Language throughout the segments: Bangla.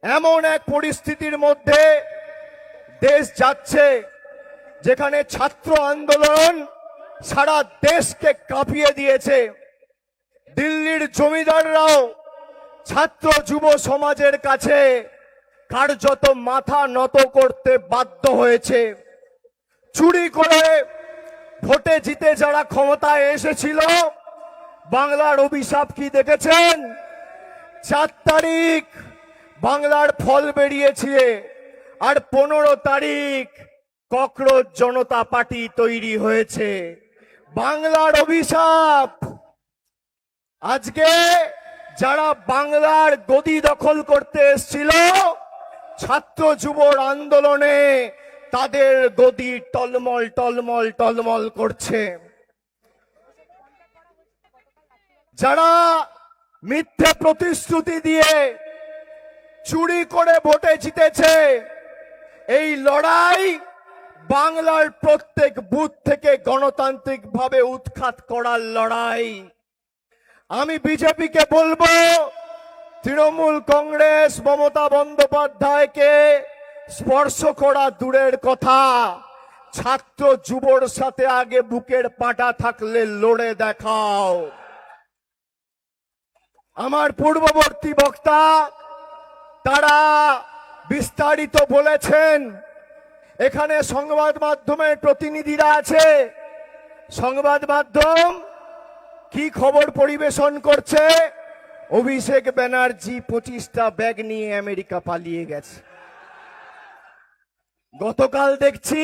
এমন এক পরিস্থিতির মধ্যে দেশ যাচ্ছে যেখানে ছাত্র আন্দোলন সারা দেশকে কাঁপিয়ে দিয়েছে। দিল্লির জমিদাররাও ছাত্র যুব সমাজের কাছে কার্যত মাথা নত করতে বাধ্য হয়েছে। চুরি করে ভোটে জিতে যারা ক্ষমতায় এসেছিল, বাংলার অভিশাপ কি দেখেছেন? 4 তারিখ বাংলার ফল বেরিয়েছে, আর 15 তারিখ ককরোচ জনতা পার্টি তৈরি হয়েছে। বাংলার অভিশাপ। আজকে যারা বাংলার গদি দখল করতে এসেছিল ছাত্র যুবর আন্দোলনে, তাদের গদি টলমল টলমল টলমল করছে। যারা মিথ্যে প্রতিশ্রুতি দিয়ে চুরি করে ভোটে জিতেছে, এই লড়াই বাংলার প্রত্যেক বুথ থেকে গণতান্ত্রিকভাবে উৎখাত করার লড়াই। আমি বিজেপিকে বলবো, তৃণমূল কংগ্রেস মমতা বন্দ্যোপাধ্যায়কে স্পর্শ করা দূরের কথা, ছাত্র যুবর সাথে আগে বুকের পাটা থাকলে লড়ে দেখাও। আমার পূর্ববর্তী বক্তা তারা বিস্তারিত বলেছেন। এখানে সংবাদ মাধ্যমের প্রতিনিধিরা আছে। সংবাদ মাধ্যম কি খবর পরিবেশন করছে? অভিষেক ব্যানার্জি 25টা ব্যাগ নিয়ে আমেরিকা পালিয়ে গেছে। গতকাল দেখছি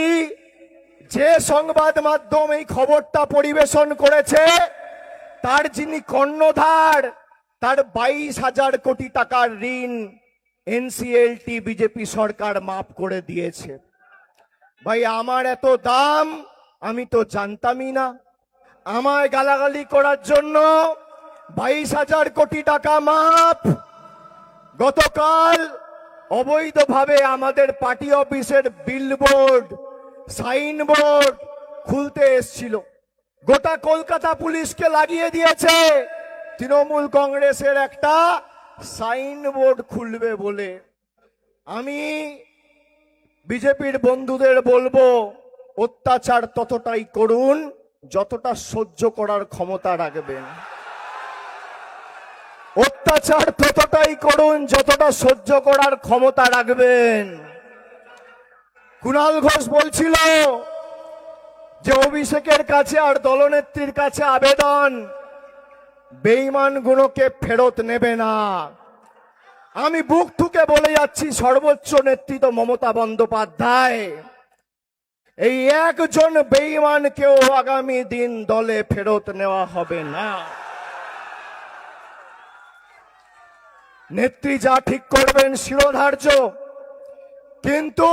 যে সংবাদ মাধ্যম এই খবরটা পরিবেশন করেছে, তার যিনি কর্ণধার, তার 22,000 কোটি টাকার ঋণ এনসিএলটি বিজেপি সরকার মাফ করে দিয়েছে। ভাই, আমার এত দাম আমি তো জানতামই না। আমায় গালাগালি করার জন্য 22,000 কোটি টাকা মাফ। গতকাল অবৈধভাবে আমাদের পার্টি অফিসের বিলবোর্ড, সাইনবোর্ড খুলতে এসেছিল, গোটা কলকাতা পুলিশকে লাগিয়ে দিয়েছে তৃণমূল কংগ্রেসের একটা সাইনবোর্ড খুলবে বলে। আমি বিজেপির বন্ধুদের বলবো, অত্যাচার ততটাই করুন যতটা সহ্য করার ক্ষমতা রাখবেন। অত্যাচার ততটাই করুন যতটা সহ্য করার ক্ষমতা রাখবেন। কুণাল ঘোষ বলছিল যে অভিষেকের কাছে আর দলনেত্রীর কাছে আবেদন, বেঈমানগুলোকে ফেরত নেবে না। আমি বুক ঠুকে বলে যাচ্ছি, সর্বোচ্চ নেতৃত্ব মমতা বন্দ্যোপাধ্যায়, এই একজন বেঈমানকেও আগামী দিন দলে ফেরত নেওয়া হবে না। নেত্রী যা ঠিক করবেন শিরোধার্য। কিন্তু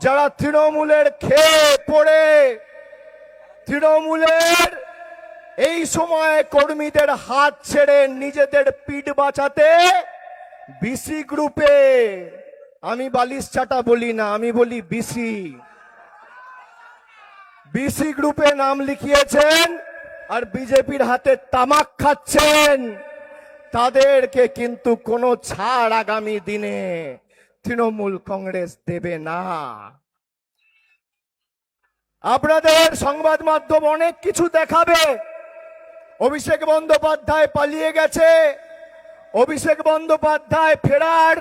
যারা তৃণমূলের খেয়ে পড়ে, তৃণমূলের এই সময় কর্মীদের হাত ছেড়ে নিজেদের পিঠ বাঁচাতে বিসি গ্রুপে, আমি বালিশ চাটা বলি না, আমি বলি বিসি গ্রুপে নাম লিখিয়েছেন আর বিজেপির হাতে তামাক খাচ্ছেন, তাদেরকে কিন্তু কোনো ছাড় আগামী দিনে তৃণমূল কংগ্রেস দেবে না। আপনাদের সংবাদ মাধ্যম অনেক কিছু দেখাবে। অভিষেক বন্দ্যোপাধ্যায় পালিয়ে গেছে। অভিষেক বন্দ্যোপাধ্যায় ফেরার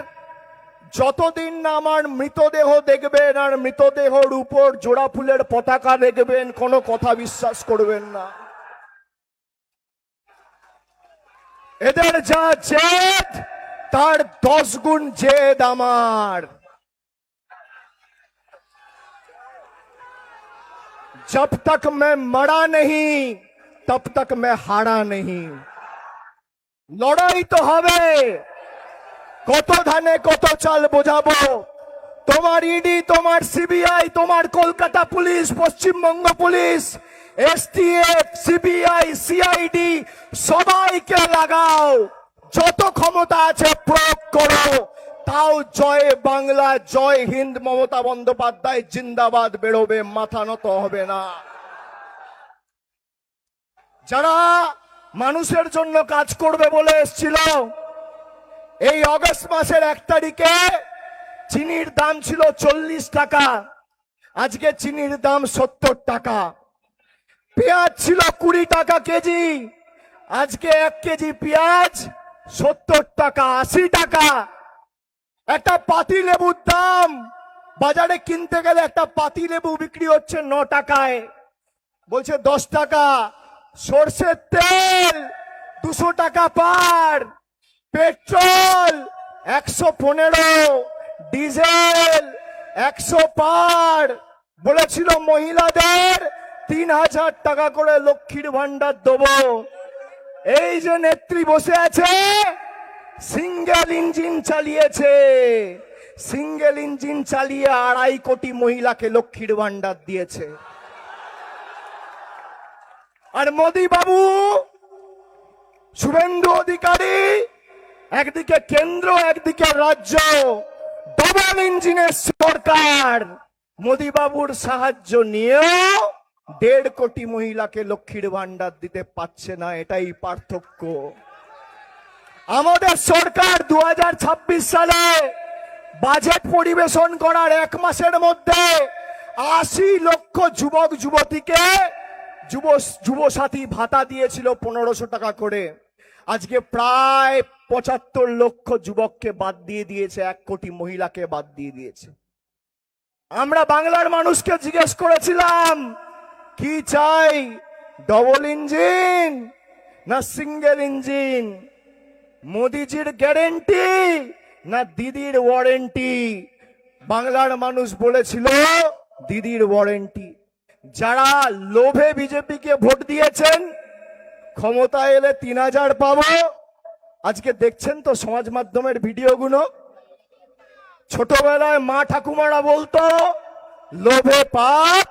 যতদিন না আমার মৃতদেহ দেখবেন আর মৃতদেহর উপর জোড়া ফুলের পতাকা দেখবেন, কোনো কথা বিশ্বাস করবেন না। এদের যা জেদ, তার 10 গুণ জেদ আমার। जब तक मैं मरा नहीं तब तक मैं हारा नहीं। লড়াই তো হবে। কত ধানে কত চাল বোঝাবো। তোমার ইডি, তোমার সিবিআই, তোমার Kolkata police, Paschimbanga police, STF, CBI, CID সবাইকে লাগাও, যত ক্ষমতা আছে প্রয়োগ করো। তাও জয় বাংলা, জয় হিন্দ, মমতা বন্দ্যোপাধ্যায় জিন্দাবাদ বেরোবে, মাথা নত হবে না। যারা মানুষের জন্য কাজ করবে বলে এসেছিল, এই অগস্ট মাসের 1 তারিখে চিনির দাম ছিল 40 টাকা, আজকে চিনির দাম 70 টাকা। পেঁয়াজ ছিল 20 টাকা কেজি, আজকে 1 কেজি পেঁয়াজ 70 টাকা 80 টাকা। একটা পাতি লেবুর দাম বাজারে কিনতে গেলে একটা পাতি লেবু বিক্রি হচ্ছে 9 টাকায়, বলছে 10 টাকা। সর্ষের তেল 200 টাকা পার, পেট্রোল 115, ডিজেল 100 পার। বলেছিল মহিলাদের 3000 টাকা করে লক্ষ্মীর ভান্ডার দেবো। এই যে নেত্রী বসে আছে, সিঙ্গেল ইঞ্জিন চালিয়েছে, সিঙ্গেল ইঞ্জিন চালিয়ে 2.5 কোটি মহিলাকে লক্ষ্মীর ভান্ডার দিয়েছে। আর মোদি বাবু, শুভেন্দু অধিকারী, একদিকে কেন্দ্র একদিকে রাজ্য, ডবল ইঞ্জিনের সরকার। মোদি বাবুর সাহায্য নিয়েও 1.5 কোটি মহিলাকে লক্ষ্মীর ভান্ডার দিতে পারছে না, এটাই পার্থক্য। আমাদের সরকার 2026 সালে বাজেট পরিবেশন করার 1 মাসের মধ্যে 80 লক্ষ যুবক যুবতীকে যুবসাথী ভাতা দিয়েছিল 1500 টাকা করে। আজকে প্রায় 75 লক্ষ যুবককে বাদ দিয়ে দিয়েছে, 1 কোটি মহিলাকে বাদ দিয়ে দিয়েছে। আমরা বাংলার মানুষকে জিজ্ঞেস করেছিলাম কি চাই, ডবল ইঞ্জিন না সিঙ্গেল ইঞ্জিন, মোদিজির গ্যারেন্টি না দিদির ওয়ারেন্টি। বাংলার মানুষ বলেছিল দিদির ওয়ারেন্টি। যারা লোভে বিজেপিকে ভোট দিয়েছেন, ক্ষমতা এলে 3000 পাবো, আজকে দেখছেন তো সমাজ মাধ্যমের ভিডিওগুলো। ছোটবেলায় মা ঠাকুমারা বলতো লোভে পাপ,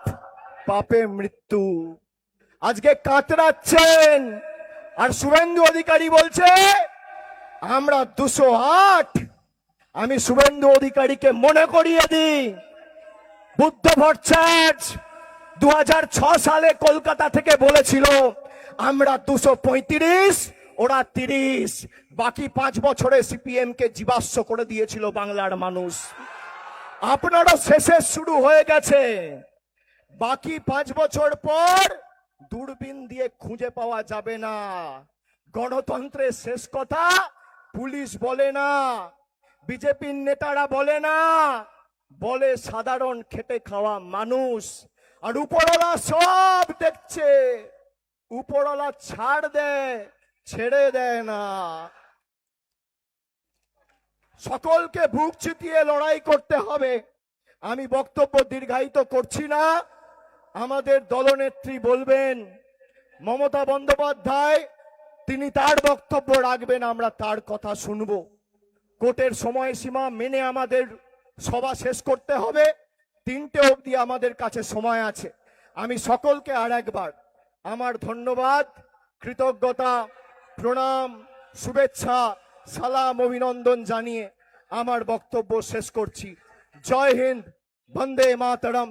পাপে মৃত্যু। আজকে কাতরাচ্ছেন। আর শুভেন্দু অধিকারী বলছে আমরা 208। আমি শুভেন্দু অধিকারীকে মনে করিয়ে দিই, বুদ্ধ ভট্টাচার্য 2006 সালে কলকাতা থেকে বলেছিল আমরা 235, ওরা 30। বাকি 5 বছরে সিপিএম কে জীবাশ্ম করে দিয়েছিল বাংলার মানুষ। আপনারও শেষে শুরু হয়ে গেছে। বাকি 5 বছর পর দূরবীন দিয়ে খুঁজে পাওয়া যাবে না। গণতন্ত্রের শেষ কথা পুলিশ বলে না, বিজেপির নেতারা বলে না, বলে সাধারণ খেটে খাওয়া মানুষ। আর উপরওয়ালা সব দেখছে, উপরওয়ালা ছাড় দেয়, ছেড়ে দেয় না। সকলকে বুক চিতিয়ে লড়াই করতে হবে। আমি বক্তব্য দীর্ঘায়িত করছি না। আমাদের দলনেত্রী বলবেন, মমতা বন্দ্যোপাধ্যায় তিনি তার বক্তব্য রাখবেন, আমরা তার কথা শুনব। কোর্টের সময়সীমা মেনে আমাদের সভা শেষ করতে হবে। 3টে অবধি আমাদের কাছে সময় আছে। আমি সকলকে আর একবার আমার ধন্যবাদ, কৃতজ্ঞতা, প্রণাম, শুভেচ্ছা, সালাম, অভিনন্দন জানিয়ে আমার বক্তব্য শেষ করছি। জয় হিন্দ, বন্দে মাতরম।